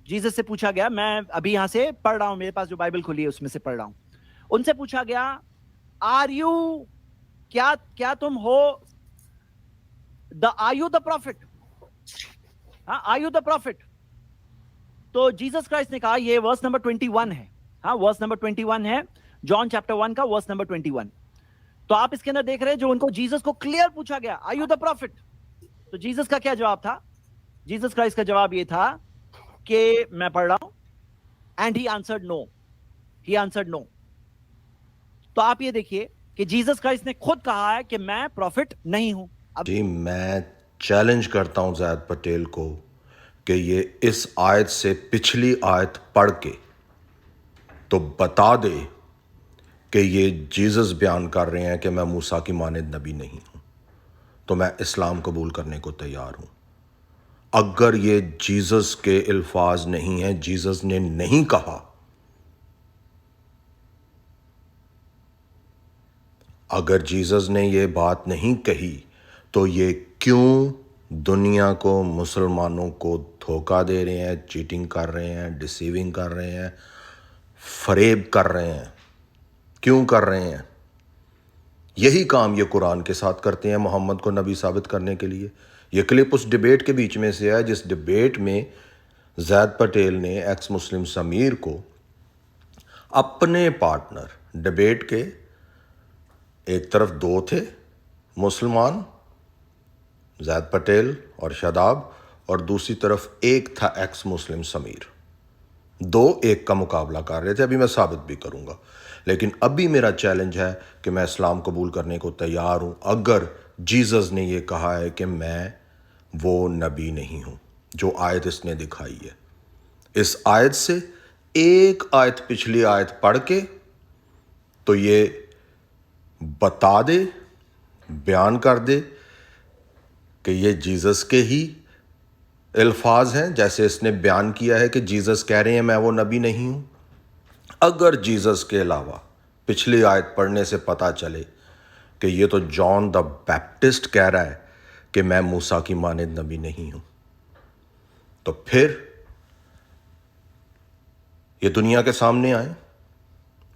Jesus से पूछा गया, मैं अभी यहां से पढ़ रहा हूं, मेरे पास जो बाइबल खुली है उसमें से पढ़ रहा हूं, उनसे पूछा गया, आर यू, क्या क्या तुम हो आर यू द प्रॉफिट, हाँ, आर यू द प्रॉफिट? तो जीसस क्राइस्ट ने कहा, ये वर्स नंबर 21 है, हाँ, वर्स नंबर 21 है, जॉन चैप्टर 1 का वर्स नंबर 21। तो आप इसके अंदर देख रहे हैं जो उनको जीसस को क्लियर पूछा गया, आर यू द प्रॉफिट? तो जीसस का क्या जवाब था? जीसस क्राइस्ट का जवाब ये था कि मैं पढ़ रहा हूं, and he answered no, he answered no. तो आप ये देखिए कि जीसस क्राइस्ट ने खुद कहा है कि मैं प्रॉफिट नहीं हूं। अब जी, मैं चैलेंज करता हूं ज़ैद पटेल को कि ये इस आयत से पिछली आयत पढ़ के तो बता दे कि ये जीसस बयान कर रहे हैं कि मैं मूसा की मानद नबी नहीं हूं, तो मैं इस्लाम कबूल करने को तैयार हूं। अगर ये जीसस के अल्फाज नहीं हैं, जीसस ने नहीं कहा, अगर जीसस ने ये बात नहीं कही, तो ये क्यों दुनिया को, मुसलमानों को धोखा दे रहे हैं, चीटिंग कर रहे हैं, डिसीविंग कर रहे हैं, फरेब कर रहे हैं? क्यों कर रहे हैं? यही काम ये कुरान के साथ करते हैं मोहम्मद को नबी साबित करने के लिए। ये क्लिप उस डिबेट के बीच में से है जिस डिबेट में ज़ैद पटेल ने एक्स मुस्लिम समीर को अपने पार्टनर, डिबेट के एक तरफ दो थे मुसलमान, ज़ैद पटेल और शादाब, और दूसरी तरफ एक था एक्स मुस्लिम समीर, दो एक का मुकाबला कर रहे थे। अभी मैं साबित भी करूंगा, लेकिन अभी मेरा चैलेंज है कि मैं इस्लाम कबूल करने को तैयार हूं अगर जीसस ने यह कहा है कि मैं वो नबी नहीं हूं जो आयत इसने दिखाई है। इस आयत से एक आयत पिछली आयत पढ़ के तो ये बता दे, बयान कर दे कि ये जीसस के ही अल्फाज हैं, जैसे इसने बयान किया है कि जीसस कह रहे हैं मैं वो नबी नहीं हूं। अगर जीसस के अलावा पिछली आयत पढ़ने से पता चले कि ये तो जॉन द बैप्टिस्ट कह रहा है कि मैं मूसा की मानद नबी नहीं हूं, तो फिर ये दुनिया के सामने आए,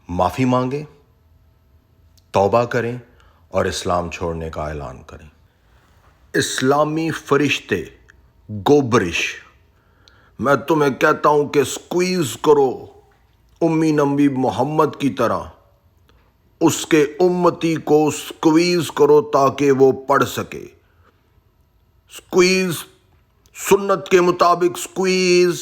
माफ़ी मांगे, तौबा करें और इस्लाम छोड़ने का ऐलान करें। इस्लामी फरिश्ते गोबरिश, मैं तुम्हें कहता हूं कि स्क्वीज करो उम्मी नबी मोहम्मद की तरह, उसके उम्मती को स्क्वीज करो ताकि वो पढ़ सके। स्क्वीज, सुन्नत के मुताबिक स्क्वीज।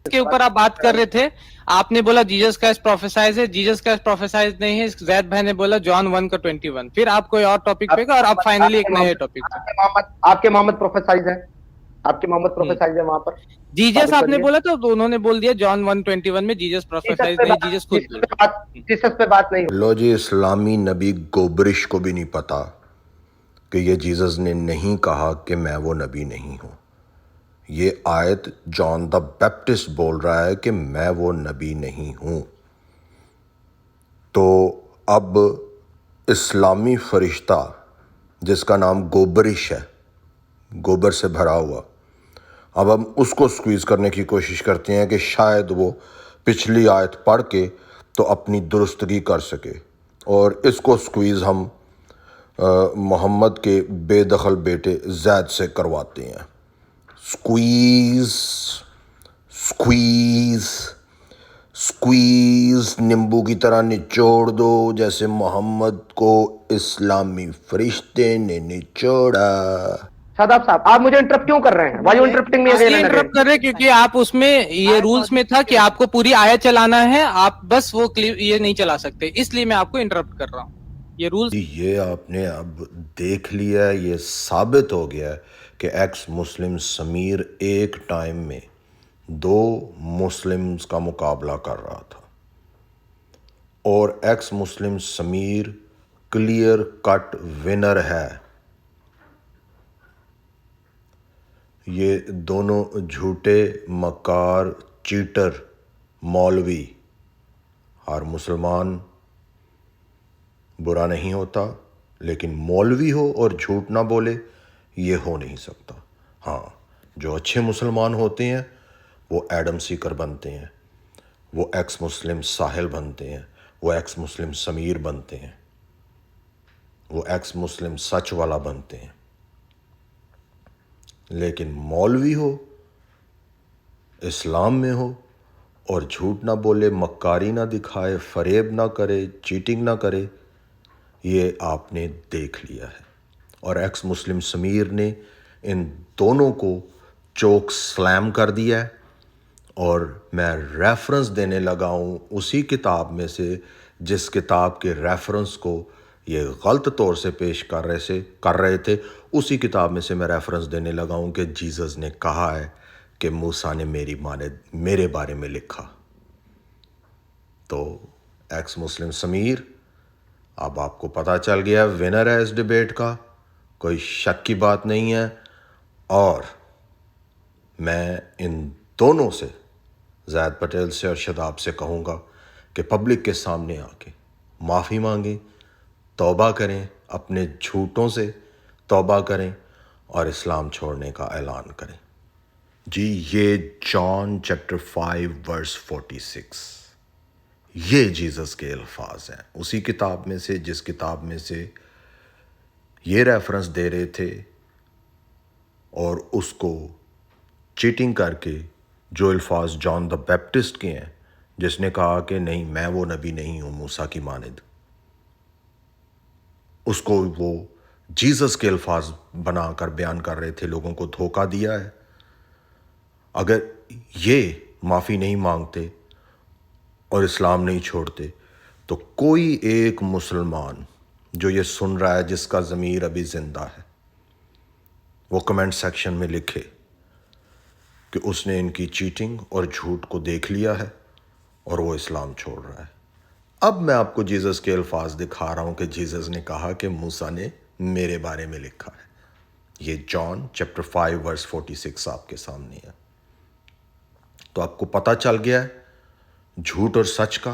के ऊपर आप बात कर रहे थे, आपने बोला जीसस क्राइस्ट प्रोफेसाइज है, जीसस क्राइस्ट प्रोफेसाइज नहीं है, जैद भाई ने बोला जॉन 1 का 21। फिर आप कोई और टॉपिक पे और आप फाइनली एक नए टॉपिक पे। आपके मोहम्मद प्रोफेसाइज है, आपके मोहम्मद प्रोफेसाइज है वहां पर। जीसस आपने बोला तो उन्होंने बोल दिया जॉन 1:21 में जीसस प्रोफेसाइज नहीं, जीसस खुद जीसस पे बात नहीं। लो जी, इस्लामी नबी गोबरिश को भी नहीं पता कि ये जीसस ने नहीं कहा कि मैं वो नबी नहीं हूं। ये आयत जॉन द बैप्टिस्ट बोल रहा है कि मैं वो नबी नहीं हूं। तो अब इस्लामी फरिश्ता जिसका नाम गोबरिश है, गोबर से भरा हुआ, अब हम उसको स्क्वीज करने की कोशिश करते हैं कि शायद वो पिछली आयत पढ़ के तो अपनी दुरुस्तगी कर सके, और इसको स्क्वीज हम मोहम्मद के बेदखल बेटे ज़ैद से करवाते हैं। स्क्वीज स्क्वीज स्क्वीज, नींबू की तरह निचोड़ दो जैसे मोहम्मद को इस्लामी फरिश्ते ने निचोड़ा। शादाब साहब, आप मुझे इंटरप्ट क्यों कर रहे हैं? Why you interrupting me again and again? Interrupt कर रहे हैं क्योंकि आप उसमें ये रूल्स में था कि आपको पूरी आयत चलाना है, आप बस वो क्लिप ये नहीं चला सकते, इसलिए मैं आपको इंटरप्ट कर रहा हूँ। ये रूल्स, ये आपने अब देख लिया, ये साबित हो गया कि एक्स मुस्लिम समीर एक टाइम में दो मुस्लिम्स का मुकाबला कर रहा था, और एक्स मुस्लिम समीर क्लियर कट विनर है। ये दोनों झूठे मकार चीटर मौलवी, हर मुसलमान बुरा नहीं होता, लेकिन मौलवी हो और झूठ ना बोले, ये हो नहीं सकता। हाँ, جو اچھے مسلمان ہوتے ہیں وہ ایڈم سیکر بنتے ہیں، وہ ایکس مسلم ساحل بنتے ہیں، وہ ایکس مسلم سمیر بنتے ہیں، وہ ایکس مسلم سچ والا بنتے ہیں۔ لیکن مولوی ہو، اسلام میں ہو اور جھوٹ نہ بولے، مکاری نہ دکھائے، فریب نہ کرے، چیٹنگ نہ کرے، یہ آپ نے دیکھ لیا ہے۔ اور ایکس مسلم سمیر نے ان دونوں کو چوک سلام کر دیا ہے، اور میں ریفرنس دینے لگا ہوں اسی کتاب میں سے جس کتاب کے ریفرنس کو یہ غلط طور سے پیش کر رہے تھے، اسی کتاب میں سے میں ریفرنس دینے لگا ہوں کہ جیزس نے کہا ہے کہ موسیٰ نے میرے بارے میں لکھا۔ تو ایکس مسلم سمیر، اب آپ کو پتہ چل گیا ونر ہے اس ڈیبیٹ کا، کوئی شک کی بات نہیں ہے۔ اور میں ان دونوں سے، زید پٹیل سے اور شاداب سے کہوں گا کہ پبلک کے سامنے آ کے معافی مانگیں، توبہ کریں، اپنے جھوٹوں سے توبہ کریں اور اسلام چھوڑنے کا اعلان کریں۔ جی یہ جان چیپٹر 5 ورس 46، یہ جیزس کے الفاظ ہیں اسی کتاب میں سے جس کتاب میں سے یہ ریفرنس دے رہے تھے، اور اس کو چیٹنگ کر کے جو الفاظ جان دا بیپٹسٹ کے ہیں، جس نے کہا کہ نہیں میں وہ نبی نہیں ہوں موسیٰ کی مانند، اس کو وہ جیزس کے الفاظ بنا کر بیان کر رہے تھے، لوگوں کو دھوکہ دیا ہے۔ اگر یہ معافی نہیں مانگتے اور اسلام نہیں چھوڑتے تو کوئی ایک مسلمان جو یہ سن رہا ہے جس کا ضمیر ابھی زندہ ہے، وہ کمنٹ سیکشن میں لکھے کہ اس نے ان کی چیٹنگ اور جھوٹ کو دیکھ لیا ہے اور وہ اسلام چھوڑ رہا ہے۔ اب میں آپ کو جیزس کے الفاظ دکھا رہا ہوں کہ جیزس نے کہا کہ موسیٰ نے میرے بارے میں لکھا ہے۔ یہ جان چیپٹر 5 ورس 46 آپ کے سامنے ہے۔ تو آپ کو پتہ چل گیا ہے جھوٹ اور سچ کا،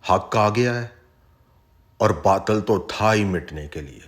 حق آ گیا ہے، اور باطل تو تھا ہی مٹنے کے لیے۔